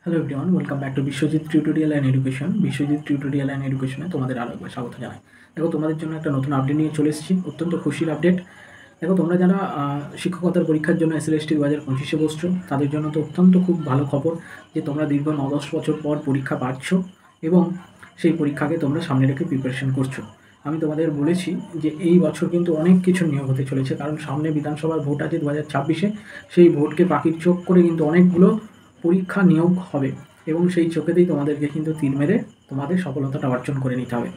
Hello everyone, welcome back to Biswajit tutorial and education. Biswajit tutorial and এডুকেশনে তোমাদের আরও একবার স্বাগত জানাই। দেখো, তোমাদের জন্য একটা নতুন আপডেট নিয়ে চলে এসেছি, অত্যন্ত খুশির আপডেট। দেখো, তোমরা যারা শিক্ষকতার পরীক্ষার জন্য SLST 2025-এ বসছো, তাদের জন্য তো অত্যন্ত খুব ভালো খবর যে তোমরা দীর্ঘ 9-10 বছর পর পরীক্ষা পাচ্ছ এবং সেই পরীক্ষাকে তোমরা সামনে রেখে প্রিপারেশন করছো। আমি তোমাদের বলেছি যে এই বছর কিন্তু অনেক কিছু নিয়োগ হতে চলেছে, কারণ সামনে বিধানসভার ভোট আছে 2026-এ। সেই ভোটকে পাখির চোখ করে কিন্তু অনেকগুলো পরীক্ষা নিয়োগ হবে এবং সেই চোখেতেই তোমাদেরকে কিন্তু তীর মেরে তোমাদের সফলতাটা অর্জন করে নিতে হবে।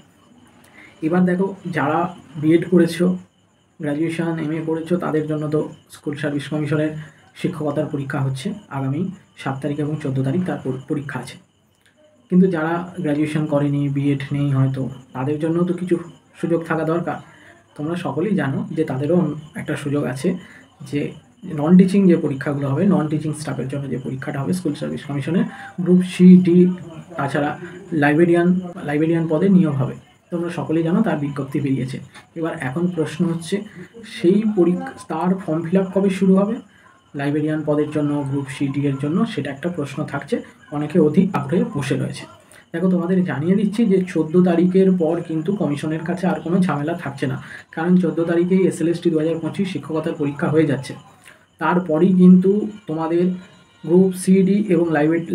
এবার দেখো, যারা বিএড করেছো, গ্র্যাজুয়েশন MA করেছো, তাদের জন্য তো স্কুল সার্ভিস কমিশনের শিক্ষকতার পরীক্ষা হচ্ছে আগামী 7 তারিখ এবং 14 তারিখ তার পরীক্ষা আছে। কিন্তু যারা গ্র্যাজুয়েশন করেনি, বিএড নেই হয়তো, তাদের জন্য তো কিছু সুযোগ থাকা দরকার। তোমরা সকলেই জানো যে তাদেরও একটা সুযোগ আছে, যে নন টিচিং যে পরীক্ষাগুলো হবে, নন টিচিং স্টাফের জন্য যে পরীক্ষাটা হবে স্কুল সার্ভিস কমিশনের গ্রুপ C-D, তাছাড়া লাইব্রেরিয়ান পদে নিয়োগ হবে। তোমরা সকলেই জানো তার বিজ্ঞপ্তি বেরিয়েছে। এবার এখন প্রশ্ন হচ্ছে, সেই তার ফর্ম ফিল আপ কবে শুরু হবে লাইব্রেরিয়ান পদের জন্য, গ্রুপ C-D এর জন্য, সেটা একটা প্রশ্ন থাকছে। অনেকে অধিক আগ্রহে বসে রয়েছে। দেখো, তোমাদের জানিয়ে দিচ্ছি যে 14 তারিখের পর কিন্তু কমিশনের কাছে আর কোনো ঝামেলা থাকছে না, কারণ 14 তারিখেই SLST 2025 শিক্ষকতার পরীক্ষা হয়ে যাচ্ছে। তারপরেই কিন্তু তোমাদের গ্রুপ C-D এবং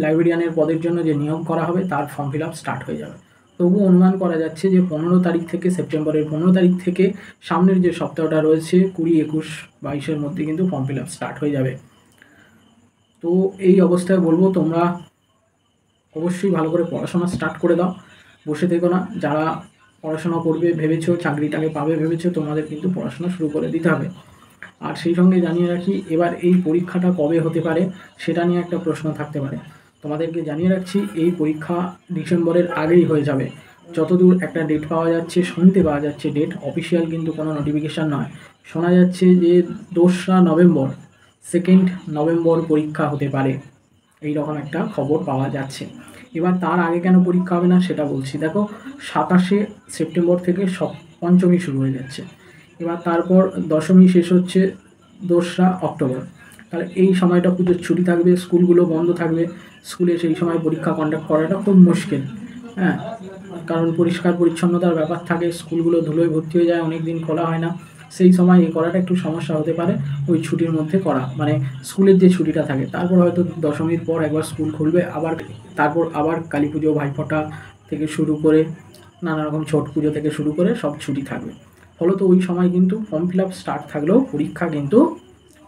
লাইব্রেরিয়ানের পদের জন্য যে নিয়োগ করা হবে তার ফর্ম ফিল আপ স্টার্ট হয়ে যাবে। তবু অনুমান করা যাচ্ছে যে 15 তারিখ থেকে, সেপ্টেম্বরের 15 তারিখ থেকে সামনের যে সপ্তাহটা রয়েছে 20, 21, 22-এর মধ্যে কিন্তু ফর্ম ফিল আপ স্টার্ট হয়ে যাবে। তো এই অবস্থায় বলবো, তোমরা অবশ্যই ভালো করে পড়াশোনা স্টার্ট করে দাও, বসে থেকো না। যারা পড়াশোনা করবে ভেবেছো, চাকরিটাকে পাবে ভেবেছো, তোমাদের কিন্তু পড়াশোনা শুরু করে দিতে হবে। আর সেই সঙ্গে জানিয়ে রাখি, এবার এই পরীক্ষাটা কবে হতে পারে সেটা নিয়ে একটা প্রশ্ন থাকতে পারে। তোমাদেরকে জানিয়ে রাখছি, এই পরীক্ষা ডিসেম্বরের আগেই হয়ে যাবে। যতদূর একটা ডেট পাওয়া যাচ্ছে, শুনতে পাওয়া যাচ্ছে, ডেট অফিসিয়াল কিন্তু কোনো নোটিফিকেশান নয়, শোনা যাচ্ছে যে 2রা নভেম্বর, 2nd নভেম্বর পরীক্ষা হতে পারে, এই রকম একটা খবর পাওয়া যাচ্ছে। এবার তার আগে কেন পরীক্ষা হবে না সেটা বলছি। দেখো, 27শে সেপ্টেম্বর থেকে পঞ্চমী শুরু হয়ে যাচ্ছে, এবার তারপর দশমী শেষ হচ্ছে 2রা অক্টোবর। তাহলে এই সময়টা পুজোর ছুটি থাকবে, স্কুলগুলো বন্ধ থাকবে, স্কুলে সেই সময় পরীক্ষা কন্ডাক্ট করাটা খুব মুশকিল। হ্যাঁ, কারণ পরিষ্কার পরিচ্ছন্নতার ব্যাপার থাকে, স্কুলগুলো ধুলোয় ভর্তি হয়ে যায়, অনেক দিন খোলা হয় না। সেই সময় এই করাটা একটু সমস্যা হতে পারে, ওই ছুটির মধ্যে করা, মানে স্কুলের যে ছুটিটা থাকে। তারপর হয়তো দশমীর পর একবার স্কুল খুলবে, তারপর আবার কালী পুজো, ভাইফোঁটা থেকে শুরু করে নানা রকম ছট পুজো থেকে শুরু করে সব ছুটি থাকবে। ফলত ওই সময় কিন্তু ফর্ম ফিল আপ স্টার্ট থাকলেও পরীক্ষা কিন্তু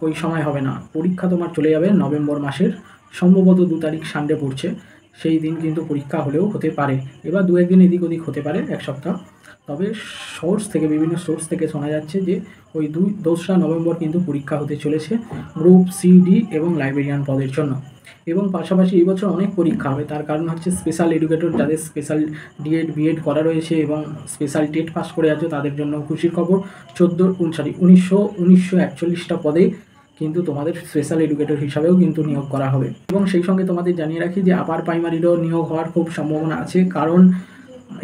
ওই সময় হবে না। পরীক্ষা তোমার চলে যাবে নভেম্বর মাসের সম্ভবত 2 তারিখ সানডে পড়ছে, সেই দিন কিন্তু পরীক্ষা হলেও হতে পারে। এবার 2-1 দিন এদিক ওদিক হতে পারে, এক সপ্তাহ। তবে বিভিন্ন সোর্স থেকে শোনা যাচ্ছে যে ওই 2রা নভেম্বর কিন্তু পরীক্ষা হতে চলেছে গ্রুপ C-D এবং লাইব্রেরিয়ান পদের জন্য। এবং পাশাপাশি এই বছর অনেক পরীক্ষা হবে, তার কারণ হচ্ছে স্পেশাল এডুকেটর, যাদের স্পেশাল D.Ed B.Ed করা রয়েছে এবং স্পেশাল টেট পাস করে আছে, তাদের জন্য খুশির খবর। 1941টা পদে কিন্তু তোমাদের স্পেশাল এডুকেটর হিসাবেও কিন্তু নিয়োগ করা হবে। এবং সেই সঙ্গে তোমাদের জানিয়ে রাখি যে আপার প্রাইমারিরও নিয়োগ হওয়ার খুব সম্ভাবনা আছে, কারণ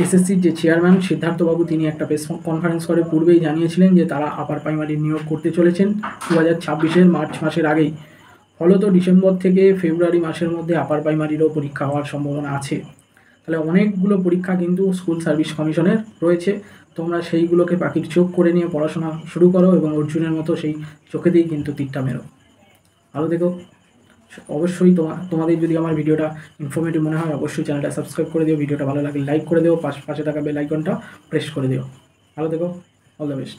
SSCর যে চেয়ারম্যান সিদ্ধার্থবাবু, তিনি একটা প্রেস কনফারেন্স করে পূর্বেই জানিয়েছিলেন যে তারা আপার প্রাইমারি নিয়োগ করতে চলেছেন 2026-এর মার্চ মাসের আগেই। ফলত ডিসেম্বর থেকে ফেব্রুয়ারি মাসের মধ্যে আপার প্রাইমারিরও পরীক্ষা হওয়ার সম্ভাবনা আছে। তাহলে অনেকগুলো পরীক্ষা কিন্তু স্কুল সার্ভিস কমিশনের রয়েছে। তোমরা সেইগুলোকে পাখির চোখ করে নিয়ে পড়াশোনা শুরু করো এবং অর্জুনের মতো সেই চোখেতেই কিন্তু তীরটা মেরো। ভালো দেখো। অবশ্যই তোমাদের যদি আমার ভিডিওটা ইনফরমেটিভ মনে হয়, অবশ্যই চ্যানেলটা সাবস্ক্রাইব করে দিও, ভিডিওটা ভালো লাগলে লাইক করে দিও, পাশে থাকা বেল আইকনটা প্রেস করে দিও। ভালো দেখো, অল দ্য বেস্ট।